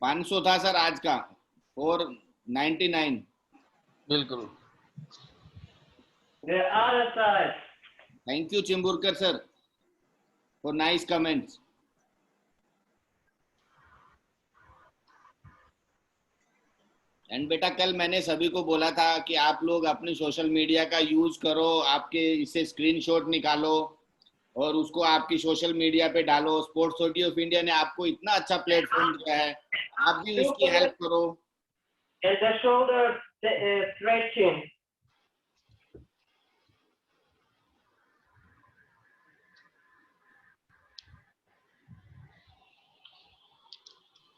500 था सर आज का, और 99. बिल्कुल. The other side. Thank you Chimburkar sir for nice comments. And बेटा कल मैंने सभी को बोला था कि आप लोग अपने सोशल मीडिया का यूज करो, आपके इससे स्क्रीनशॉट निकालो और उसको आपकी सोशल मीडिया पे डालो. स्पोर्ट्स सोसाइटी ऑफ इंडिया ने आपको इतना अच्छा प्लेटफॉर्म दिया है, आप भी उसकी हेल्प करो. And the shoulder stretching.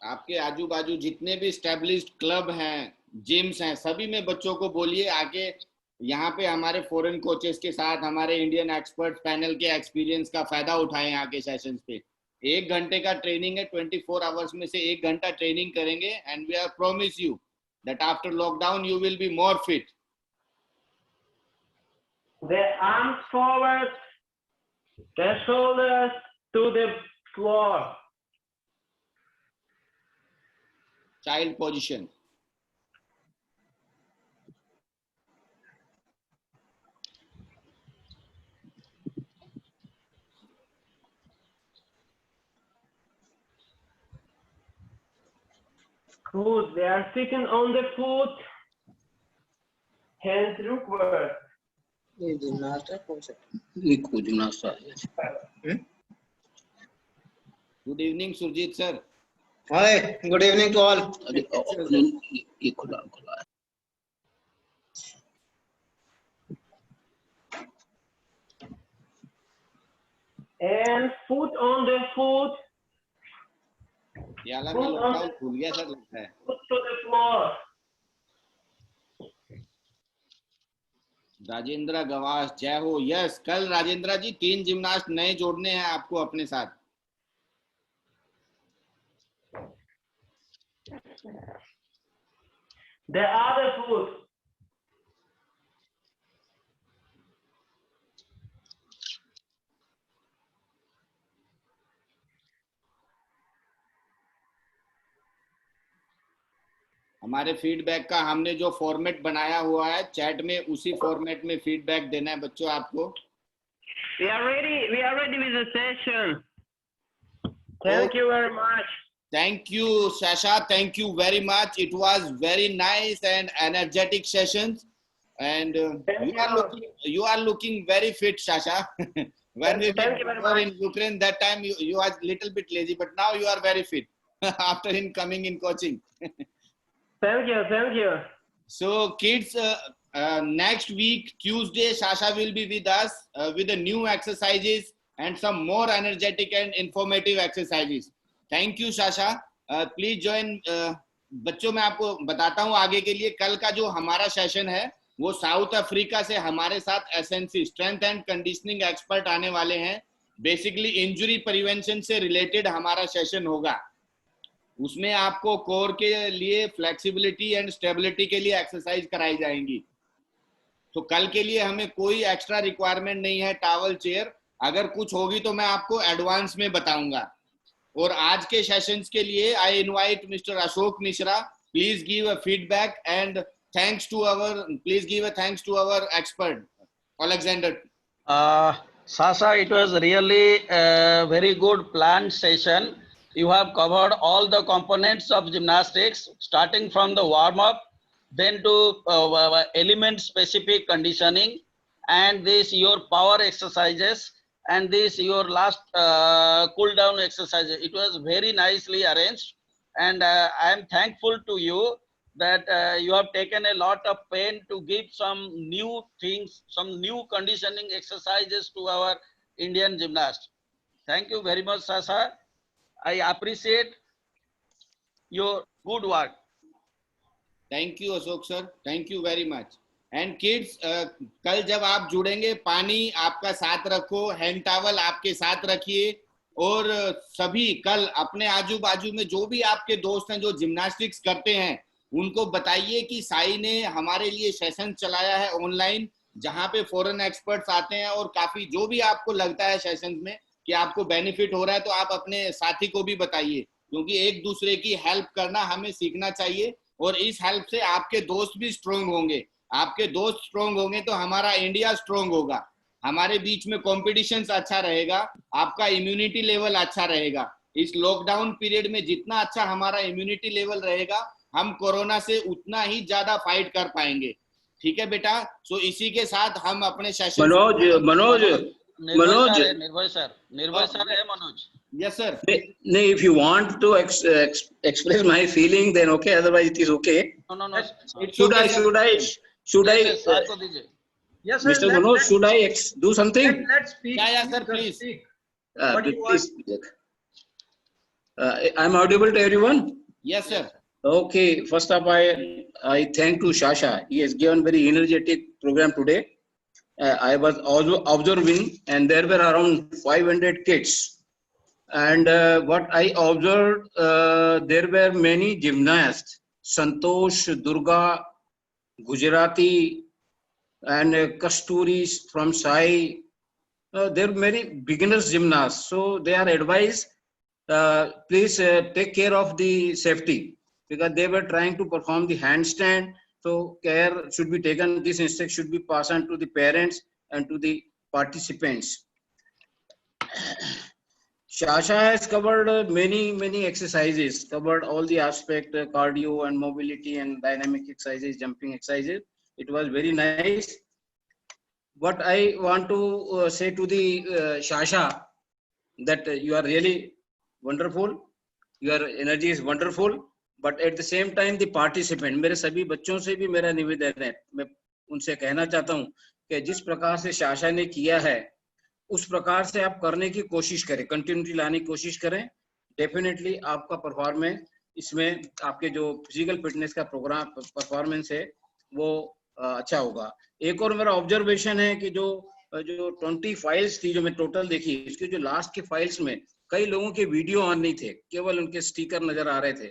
आपके आजू बाजू जितने भी स्टैब्लिश्ड क्लब हैं, जिम्स हैं, सभी में बच्चों को बोलिए आके यहाँ पे हमारे फॉरेन कोचेस के साथ हमारे इंडियन एक्सपर्ट पैनल के एक्सपीरियंस का फायदा उठाएं। यहाँ के सेशंस पे 1 घंटे का ट्रेनिंग है, 24 आवर्स में से 1 घंटा ट्रेनिंग करेंगे and we are promise you that after lockdown you will be more fit. The arms forward, the shoulders to the floor. Child position. Good. They are sitting on the foot, hands backward. Good evening, Surjit sir. Hi, good evening to all. ये खुला है। And foot on the foot, ये वाला मैं lockdown खुल गया sir लगता है। foot to the floor. Rajendra Gawas, जय हो। यस, कल राजेंद्र जी 3 जिम्नास्ट नए जोड़ने हैं आपको अपने साथ। The other foot. हमारे फीडबैक का हमने जो फॉर्मेट बनाया हुआ है चैट में, उसी फॉर्मेट में फीडबैक देना है बच्चों आपको। We are ready with the session. Thank you very much. Thank you, Sasha. Thank you very much. It was very nice and energetic sessions. And you are looking very fit, Sasha. When we were in Ukraine, that time you was little bit lazy, but now you are very fit after coming in coaching. Thank you. So kids, next week, Tuesday, Sasha will be with us with the new exercises and some more energetic and informative exercises. Thank you, Sasha. Please join. बच्चों मैं आपको बताता हूँ आगे के लिए, कल का जो हमारा सेशन है वो साउथ अफ्रीका से हमारे साथ SNC strength and conditioning expert आने वाले हैं। बेसिकली इंजुरी प्रिवेंशन से रिलेटेड हमारा सेशन होगा। उसमें आपको कोर के लिए फ्लेक्सिबिलिटी एंड स्टेबिलिटी के लिए एक्सरसाइज कराई जाएंगी। तो कल के लिए हमें कोई एक्स्ट्रा रिक्वायरमेंट नहीं है टॉवल चेयर, अगर कुछ होगी तो मैं आपको एडवांस में बताऊंगा। और आज के सेशंस के लिए I invite mister Ashok Mishra, please give a feedback and thanks to our expert Alexander. Sasha, it was really a very good planned session. You have covered all the components of gymnastics, starting from the warm-up, then to element-specific conditioning, and this your power exercises, and this your last cool-down exercises. It was very nicely arranged, and I am thankful to you that you have taken a lot of pain to give some new things, some new conditioning exercises to our Indian gymnasts. Thank you very much, Sasha. I appreciate your good work. Thank you, Ashok sir. Thank you very much. And kids, कल जब आप जुड़ेंगे पानी आपका साथ रखो, hand towel आपके साथ रखिए, और सभी कल अपने आजू बाजू में जो भी आपके दोस्त हैं जो जिम्नास्टिक्स करते हैं उनको बताइए कि साई ने हमारे लिए सेशन चलाया है ऑनलाइन, जहां पे फॉरेन एक्सपर्ट्स आते हैं, और काफी जो भी आपको लगता है सेशन में कि आपको बेनिफिट हो रहा है तो आप अपने साथी को भी बताइए, क्योंकि एक दूसरे की हेल्प करना हमें सीखना चाहिए। और इस हेल्प से आपके दोस्त भी स्ट्रोंग होंगे, आपके दोस्त स्ट्रोंग होंगे तो हमारा इंडिया स्ट्रोंग होगा, हमारे बीच में कॉम्पिटिशन अच्छा रहेगा, आपका इम्यूनिटी लेवल अच्छा रहेगा। इस लॉकडाउन पीरियड में जितना अच्छा हमारा इम्यूनिटी लेवल रहेगा, हम कोरोना से उतना ही ज्यादा फाइट कर पाएंगे। ठीक है बेटा? सो इसी के साथ हम अपने सेशन निर्भय सर है Manoj. Yes sir. No, if you want to express my feeling, then okay. Otherwise, it is okay. No. Should I? Sir को दीजिए। Yes, sir. Mr. Manoj, should I do something? Let's speak. Yeah, sir, please. Please. I'm audible to everyone. Yes, sir. Okay, first up, I thank to Shasha. He has given very energetic program today. I was also observing, and there were around 500 kids. And what I observed, there were many gymnasts: Santosh, Durga, Gujarati, and Kasturi from Sai. There are many beginners gymnasts, so they are advised, please take care of the safety, because they were trying to perform the handstand. So care should be taken. This instruction should be passed on to the parents and to the participants. Shasha has covered many exercises, covered all the aspect, cardio and mobility and dynamic exercises, jumping exercises. It was very nice. What I want to say to the Shasha, that you are really wonderful, your energy is wonderful, but at the same time the participant, मेरे सभी बच्चों से भी मेरा निवेदन है, मैं उनसे कहना चाहता हूँ कि जिस प्रकार से शाशा ने किया है उस प्रकार से आप करने की कोशिश करें, कंटिन्यूटी लाने की कोशिश करें. डेफिनेटली आपका परफॉर्मेंस इसमें, आपके जो फिजिकल फिटनेस का प्रोग्राम परफॉर्मेंस है वो अच्छा होगा. एक और मेरा ऑब्जर्वेशन है कि जो 20 फाइल्स थी जो मैं टोटल देखी, इसके जो लास्ट के फाइल्स में कई लोगों के वीडियो ऑन नहीं थे, केवल उनके स्टिकर नजर आ रहे थे.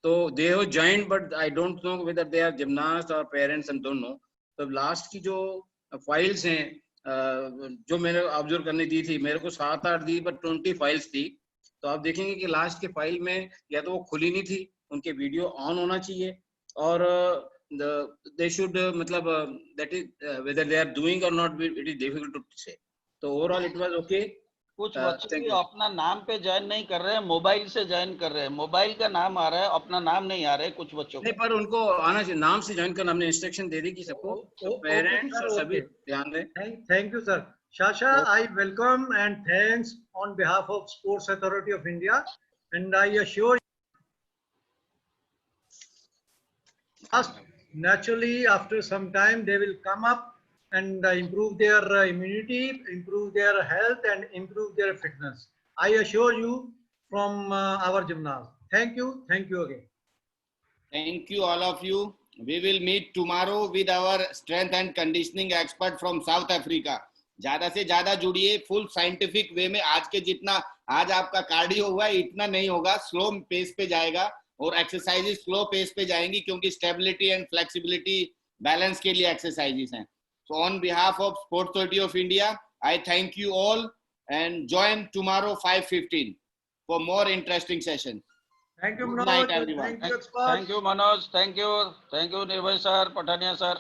तो they have joined, but I don't know whether they are gymnast और पेरेंट्स, एंड डोंट नो. तो लास्ट की जो फाइल्स हैं जो मैंने ऑब्जर्व करने दी थी, मेरे को 7-8 दी, बट 20 फाइल्स थी. तो आप देखेंगे कि लास्ट के फाइल में या तो वो खुली नहीं थी, उनके वीडियो ऑन होना चाहिए, और they should मतलब that is whether they are doing or not, it is difficult to say. तो overall it was okay. कुछ बच्चे भी अपना नाम पे ज्वाइन नहीं कर रहे हैं, मोबाइल से ज्वाइन कर रहे हैं. मोबाइल का नाम आ रहा है, अपना नाम नहीं आ रहा है कुछ बच्चों नहीं, पर उनको आना चाहिए, नाम से ज्वाइन करना. हमने इंस्ट्रक्शन दे दी कि सबको, पेरेंट्स और सभी ध्यान दें. Thank you, sir. Shasha, I welcome and thanks on behalf of Sports Authority of India, and I assure you, naturally after some time they will come up and improve their immunity, improve their health, and improve their fitness. I assure you from our gymnast. Thank you again. Thank you, all of you. We will meet tomorrow with our strength and conditioning expert from South Africa. ज्यादा से ज्यादा जुड़िए, full scientific way में. आज के जितना आज आपका कार्डियो हुआ है इतना नहीं होगा, स्लो पेस पे जाएगा और एक्सरसाइजेस स्लो पेस पे जाएंगी, क्योंकि स्टेबिलिटी एंड फ्लेक्सिबिलिटी बैलेंस के लिए एक्सरसाइजेस हैं. So on behalf of Sports Authority of India, I thank you all and join tomorrow 5:15 for more interesting sessions. Thank you, Good Manoj. night, everyone. Thank you, expert. Thank you, Manoj. Thank you, Nirvay sir, Patania sir.